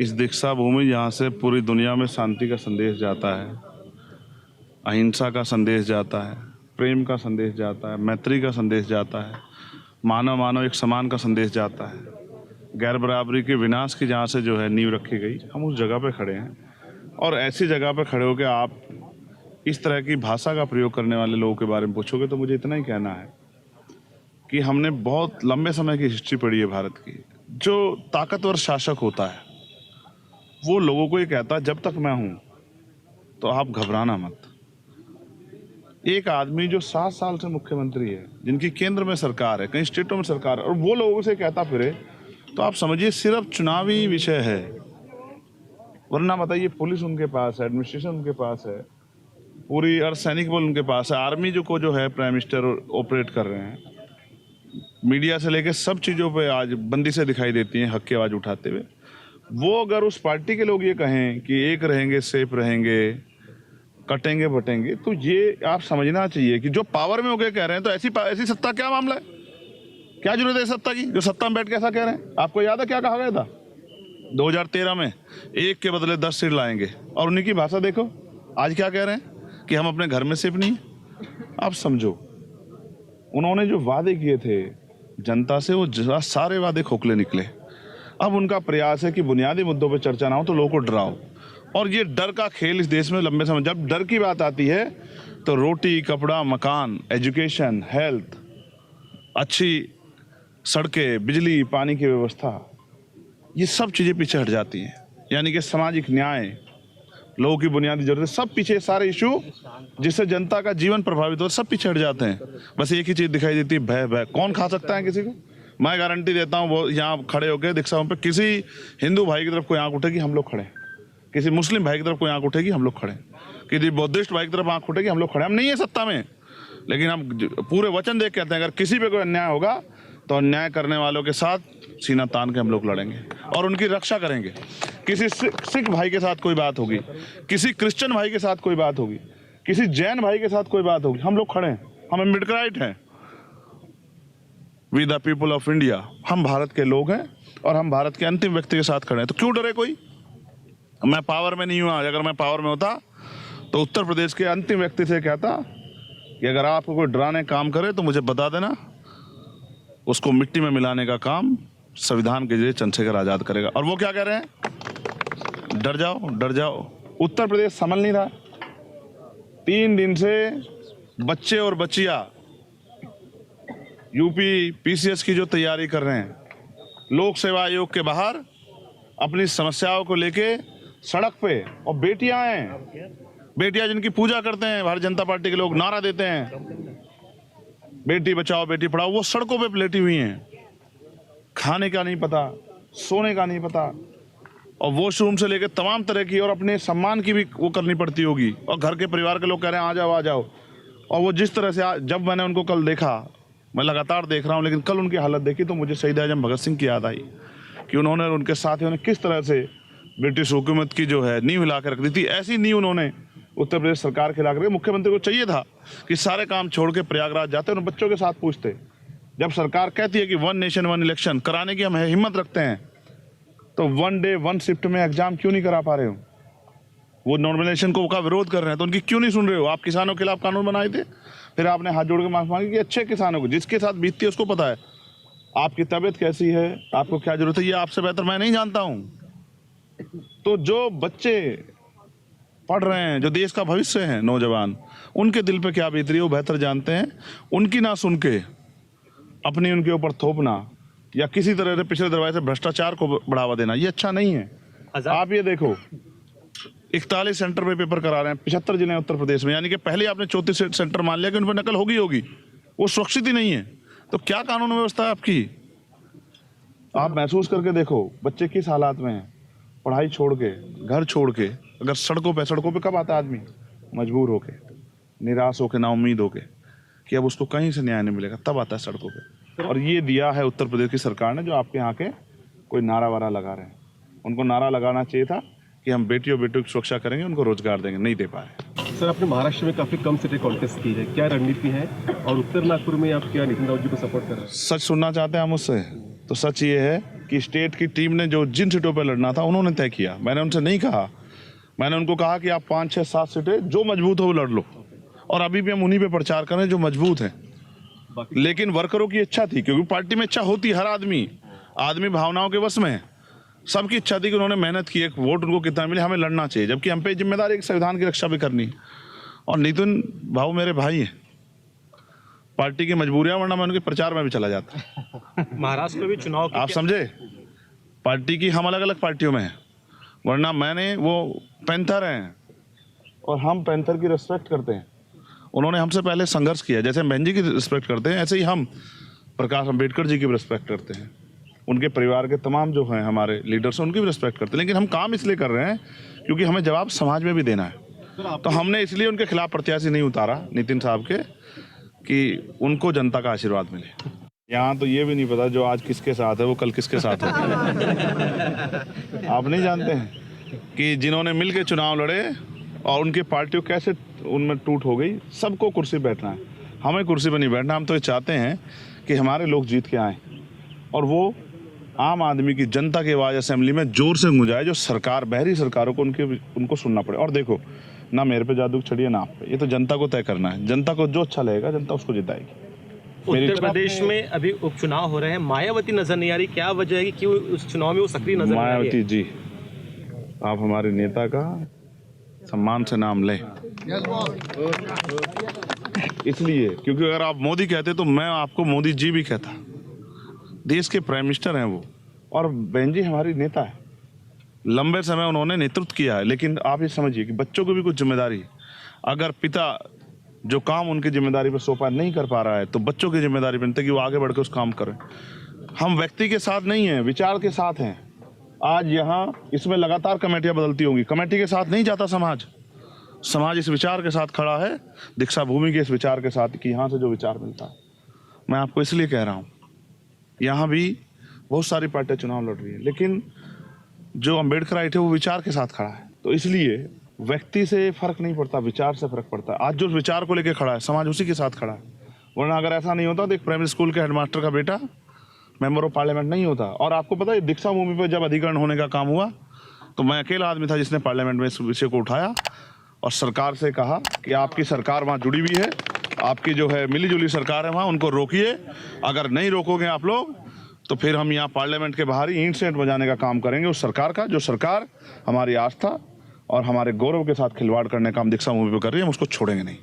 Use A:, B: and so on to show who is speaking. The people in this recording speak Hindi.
A: इस दीक्षा भूमि जहाँ से पूरी दुनिया में शांति का संदेश जाता है, अहिंसा का संदेश जाता है, प्रेम का संदेश जाता है, मैत्री का संदेश जाता है, मानव मानव एक समान का संदेश जाता है, गैर बराबरी के विनाश की जहाँ से जो है नींव रखी गई, हम उस जगह पे खड़े हैं। और ऐसी जगह पे खड़े होकर आप इस तरह की भाषा का प्रयोग करने वाले लोगों के बारे में पूछोगे तो मुझे इतना ही कहना है कि हमने बहुत लंबे समय की हिस्ट्री पढ़ी है भारत की। जो ताकतवर शासक होता है वो लोगों को ये कहता है जब तक मैं हूं तो आप घबराना मत। एक आदमी जो 7 साल से मुख्यमंत्री है, जिनकी केंद्र में सरकार है, कई स्टेटों में सरकार है, और वो लोगों से कहता फिरे तो आप समझिए सिर्फ चुनावी विषय है। वरना बताइए पुलिस उनके पास है, एडमिनिस्ट्रेशन उनके पास है, पूरी अर्धसैनिक बल उनके पास है, आर्मी जो है प्राइम मिनिस्टर ऑपरेट कर रहे हैं, मीडिया से लेकर सब चीज़ों पे आज बंदी से दिखाई देती हैं हक की आवाज़ उठाते हुए। वो अगर उस पार्टी के लोग ये कहें कि एक रहेंगे, सेफ रहेंगे, कटेंगे बटेंगे, तो ये आप समझना चाहिए कि जो पावर में होकर कह रहे हैं तो ऐसी सत्ता क्या मामला है, क्या जरूरत है सत्ता की, जो सत्ता में बैठ के ऐसा कह रहे हैं। आपको याद है क्या कहा गया था 2013 में, 1 के बदले 10 सीट लाएंगे, और उन्हीं की भाषा देखो आज क्या कह रहे हैं कि हम अपने घर में सेफ नहीं है। आप समझो उन्होंने जो वादे किए थे जनता से वो सारे वादे खोखले निकले। अब उनका प्रयास है कि बुनियादी मुद्दों पर चर्चा ना हो तो लोगों को डराओ, और ये डर का खेल इस देश में लंबे समय, जब डर की बात आती है तो रोटी कपड़ा मकान, एजुकेशन, हेल्थ, अच्छी सड़कें, बिजली, पानी की व्यवस्था, ये सब चीज़ें पीछे हट जाती हैं। यानी कि सामाजिक न्याय, लोगों की बुनियादी जरूरतें, सब पीछे, सारे इशू जिससे जनता का जीवन प्रभावित हो सब पीछे हट जाते हैं। बस एक ही चीज़ दिखाई देती है, भय। कौन खा सकता है किसी को? मैं गारंटी देता हूँ वो यहाँ खड़े होकर दीक्षाओं पे किसी हिंदू भाई की तरफ कोई आंख उठेगी हम लोग खड़े, किसी मुस्लिम भाई की तरफ कोई आंख उठेगी हम लोग खड़े, किसी बौद्धिस्ट भाई की तरफ आंख उठेगी हम लोग खड़े। हम नहीं है सत्ता में, लेकिन हम पूरे वचन देख कहते हैं अगर किसी पे कोई अन्याय होगा तो अन्याय करने वालों के साथ सीना तान के हम लोग लड़ेंगे और उनकी रक्षा करेंगे। किसी सिख भाई के साथ कोई बात होगी, किसी क्रिश्चियन भाई के साथ कोई बात होगी, किसी जैन भाई के साथ कोई बात होगी, हम लोग खड़े हैं, हम अम्बेडकराइट हैं। We the people of India, हम भारत के लोग हैं और हम भारत के अंतिम व्यक्ति के साथ खड़े हैं। तो क्यों डरे कोई? मैं पावर में नहीं हूँ, अगर मैं पावर में होता तो उत्तर प्रदेश के अंतिम व्यक्ति से कहता कि अगर आपको कोई डराने काम करे तो मुझे बता देना, उसको मिट्टी में मिलाने का काम संविधान के जरिए चंद्रशेखर आजाद करेगा। और वो क्या कह रहे हैं? डर जाओ, डर जाओ। उत्तर प्रदेश संभल नहीं रहा। 3 दिन से बच्चे और बच्चियां यूपी पीसीएस की जो तैयारी कर रहे हैं, लोक सेवा आयोग के बाहर अपनी समस्याओं को लेके सड़क पे, और बेटियां हैं, बेटियां जिनकी पूजा करते हैं भारतीय जनता पार्टी के लोग, नारा देते हैं बेटी बचाओ बेटी पढ़ाओ, वो सड़कों पे लेटी हुई हैं। खाने का नहीं पता, सोने का नहीं पता, और वॉशरूम से लेकर तमाम तरह की, और अपने सम्मान की भी वो करनी पड़ती होगी। और घर के परिवार के लोग कह रहे हैं आ जाओ आ जाओ। और वो जिस तरह से जब मैंने उनको कल देखा, मैं लगातार देख रहा हूँ, लेकिन कल उनकी हालत देखी तो मुझे शहीद आजम भगत सिंह की याद आई कि उन्होंने, उनके साथियों ने किस तरह से ब्रिटिश हुकूमत की जो है नींव हिला कर रख दी थी। ऐसी नींव उन्होंने उत्तर प्रदेश सरकार खिला कर, मुख्यमंत्री को चाहिए था कि सारे काम छोड़ के प्रयागराज जाते और उन बच्चों के साथ पूछते। जब सरकार कहती है कि 1 नेशन 1 इलेक्शन कराने की हम हिम्मत रखते हैं, तो 1 डे 1 शिफ्ट में एग्जाम क्यों नहीं करा पा रहे हो? वो नॉर्मलाइजेशन को का विरोध कर रहे हैं तो उनकी क्यों नहीं सुन रहे हो? आप किसानों के खिलाफ कानून बनाए थे, फिर आपने हाथ जोड़ के माफी मांगी कि अच्छे किसानों को, जिसके साथ बीतती है उसको पता है आपकी तबीयत कैसी है, आपको क्या जरूरत है, ये आपसे बेहतर मैं नहीं जानता हूँ। तो जो बच्चे पढ़ रहे हैं, जो देश का भविष्य है, नौजवान, उनके दिल पे क्या बीत रही है वो बेहतर जानते हैं। उनकी ना सुन के अपनी उनके ऊपर थोपना या किसी तरह से पिछले दरवाजे से भ्रष्टाचार को बढ़ावा देना, ये अच्छा नहीं है। आप ये देखो 41 सेंटर पे पेपर करा रहे हैं, 75 जिले उत्तर प्रदेश में, यानी कि पहले आपने 34 सेंटर मान लिया कि उन पर नकल होगी, वो सुरक्षित ही नहीं है। तो क्या कानून व्यवस्था है आपकी? आप महसूस करके देखो बच्चे किस हालात में हैं, पढ़ाई छोड़ के, घर छोड़ के, अगर सड़कों पे कब आता है आदमी? मजबूर होके, निराश होके, नाउम्मीद होके कि अब उसको कहीं से न्याय नहीं मिलेगा, तब आता है सड़कों पे। और ये दिया है उत्तर प्रदेश की सरकार ने, जो आपके यहाँ के कोई नारा वारा लगा रहे हैं। उनको नारा लगाना चाहिए था कि हम बेटियों की सुरक्षा करेंगे, उनको रोजगार देंगे, नहीं दे पाए।
B: सर, आपने महाराष्ट्र में काफी कम सीटें कॉन्टेस्ट की है, क्या रणनीति है? और उत्तर नागपुर में आप क्या नितिन राऊत जी को सपोर्ट कर रहे हैं?
A: सच सुनना चाहते हैं हम उससे, तो सच ये है कि स्टेट की टीम ने जो जिन सीटों पर लड़ना था उन्होंने तय किया। मैंने उनसे नहीं कहा, मैंने उनको कहा कि आप 5, 6, 7 सीटें जो मजबूत हो वो लड़ लो, और अभी भी हम उन्हीं पे प्रचार करें जो मजबूत हैं। लेकिन वर्करों की इच्छा थी, क्योंकि पार्टी में इच्छा होती है, हर आदमी भावनाओं के वश में है। सबकी इच्छा थी कि उन्होंने मेहनत की, एक वोट उनको कितना मिले, हमें लड़ना चाहिए, जबकि हम पे जिम्मेदारी एक संविधान की रक्षा भी करनी है। और नितिन भाऊ मेरे भाई हैं, पार्टी की मजबूरियां, वरना मैं उनके प्रचार में भी चला जाता।
C: महाराष्ट्र में भी चुनाव
A: आप समझे, पार्टी की हम अलग अलग पार्टियों में हैं, वरना मैंने वो पैंथर हैं और हम पैंथर की रिस्पेक्ट करते हैं। उन्होंने हमसे पहले संघर्ष किया, जैसे हम बहन जी की रिस्पेक्ट करते हैं, ऐसे ही हम प्रकाश अम्बेडकर जी की भी रिस्पेक्ट करते हैं। उनके परिवार के तमाम जो हैं हमारे लीडर्स, उनकी भी रिस्पेक्ट करते हैं। लेकिन हम काम इसलिए कर रहे हैं क्योंकि हमें जवाब समाज में भी देना है। तो हमने इसलिए उनके खिलाफ प्रत्याशी नहीं उतारा नितिन साहब के, कि उनको जनता का आशीर्वाद मिले। यहाँ तो ये भी नहीं पता जो आज किसके साथ है वो कल किसके साथ है। आप नहीं जानते हैं कि जिन्होंने मिल के चुनाव लड़े और उनकी पार्टियों कैसे उनमें टूट हो गई। सबको कुर्सी बैठना है, हमें कुर्सी पर नहीं बैठना। हम तो ये चाहते हैं कि हमारे लोग जीत के आएँ और वो आम आदमी की, जनता की आवाज़ असेंबली में जोर से गूंजाए, जो सरकार, बहरी सरकारों को उनको सुनना पड़े। और देखो, ना मेरे पे जादू छड़िए ना आप पे, ये तो जनता को तय करना है। जनता को जो अच्छा लगेगा जनता उसको जिताएगी।
C: उत्तर प्रदेश में अभी उपचुनाव हो रहे हैं, मायावती नजर नहीं आ रही, क्या वजह है कि क्यों उस चुनाव में वो सक्रिय नजर नहीं आ रही है?
A: मायावती जी, आप हमारे नेता का सम्मान से नाम लें, इसलिए क्योंकि अगर आप मोदी कहते तो मैं आपको मोदी जी भी कहता। देश के प्राइम मिनिस्टर हैं वो, और बहन जी हमारी नेता है, लंबे समय उन्होंने नेतृत्व किया है। लेकिन आप ये समझिए कि बच्चों को भी कुछ जिम्मेदारी है। अगर पिता जो काम उनकी जिम्मेदारी पर सौंपा नहीं कर पा रहा है तो बच्चों की जिम्मेदारी बनती है कि वो आगे बढ़कर उस काम करें। हम व्यक्ति के साथ नहीं हैं, विचार के साथ हैं। आज यहाँ इसमें लगातार कमेटियाँ बदलती होंगी, कमेटी के साथ नहीं जाता समाज। समाज इस विचार के साथ खड़ा है, दीक्षा भूमि के इस विचार के साथ, कि यहाँ से जो विचार मिलता है। मैं आपको इसलिए कह रहा हूँ, यहाँ भी बहुत सारी पार्टियाँ चुनाव लड़ रही है, लेकिन जो अम्बेडकर आए थे वो विचार के साथ खड़ा है। तो इसलिए व्यक्ति से फर्क नहीं पड़ता, विचार से फर्क पड़ता है। आज जो विचार को लेकर खड़ा है, समाज उसी के साथ खड़ा है। वरना अगर ऐसा नहीं होता तो एक प्राइमरी स्कूल के हेडमास्टर का बेटा मेंबर ऑफ पार्लियामेंट नहीं होता। और आपको पता है, दीक्षा भूमि पर जब अधिग्रहण होने का काम हुआ तो मैं अकेला आदमी था जिसने पार्लियामेंट में इस विषय को उठाया और सरकार से कहा कि आपकी सरकार वहाँ जुड़ी हुई है, आपकी जो है मिलीजुली सरकार है वहाँ, उनको रोकिए। अगर नहीं रोकोगे आप लोग तो फिर हम यहाँ पार्लियामेंट के बाहर ही इंसेंट बजाने का काम करेंगे उस सरकार का, जो सरकार हमारी आस्था और हमारे गौरव के साथ खिलवाड़ करने का हम दीक्षा भूमि पर कर रही है, हम उसको छोड़ेंगे नहीं।